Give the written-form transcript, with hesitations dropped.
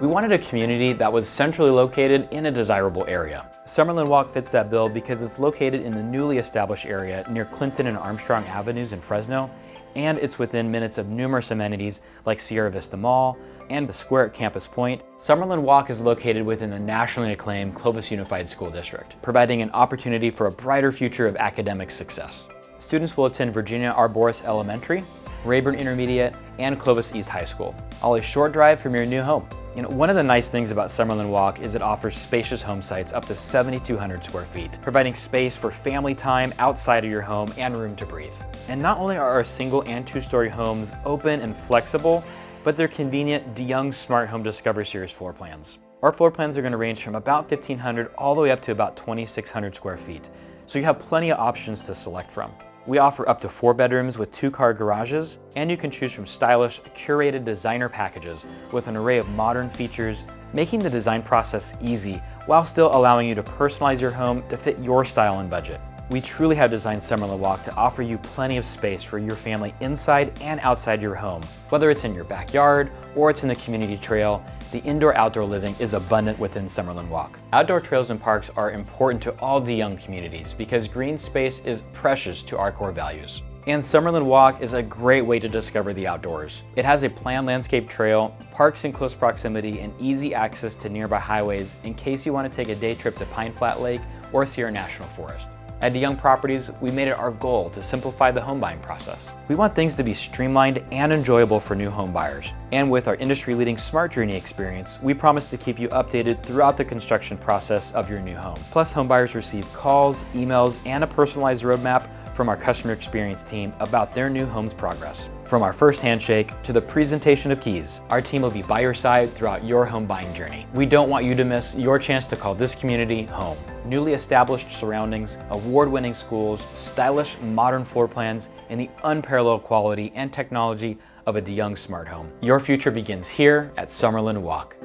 We wanted a community that was centrally located in a desirable area. Summerlin Walk fits that bill because it's located in the newly established area near Clinton and Armstrong Avenues in Fresno, and it's within minutes of numerous amenities like Sierra Vista Mall and the square at Campus Point. Summerlin Walk is located within the nationally acclaimed Clovis Unified School District, providing an opportunity for a brighter future of academic success. Students will attend Virginia Arboris Elementary, Rayburn Intermediate, and Clovis East High School, all a short drive from your new home. One of the nice things about Summerlin Walk is it offers spacious home sites up to 7,200 square feet, providing space for family time outside of your home and room to breathe. And not only are our single and two-story homes open and flexible, but they're convenient DeYoung Smart Home Discovery Series floor plans. Our floor plans are going to range from about 1,500 all the way up to about 2,600 square feet, so you have plenty of options to select from. We offer up to 4 bedrooms with 2-car garages, and you can choose from stylish, curated designer packages with an array of modern features, making the design process easy while still allowing you to personalize your home to fit your style and budget. We truly have designed Summerlin Walk to offer you plenty of space for your family inside and outside your home. Whether it's in your backyard or it's in the community trail, the indoor-outdoor living is abundant within Summerlin Walk. Outdoor trails and parks are important to all DeYoung communities because green space is precious to our core values. And Summerlin Walk is a great way to discover the outdoors. It has a planned landscape trail, parks in close proximity, and easy access to nearby highways in case you want to take a day trip to Pine Flat Lake or Sierra National Forest. At DeYoung Properties, we made it our goal to simplify the home buying process. We want things to be streamlined and enjoyable for new home buyers. And with our industry-leading Smart Journey experience, we promise to keep you updated throughout the construction process of your new home. Plus, home buyers receive calls, emails, and a personalized roadmap from our customer experience team about their new home's progress. From our first handshake to the presentation of keys, our team will be by your side throughout your home buying journey. We don't want you to miss your chance to call this community home. Newly established surroundings, award-winning schools, stylish modern floor plans, and the unparalleled quality and technology of a DeYoung smart home. Your future begins here at Summerlin Walk.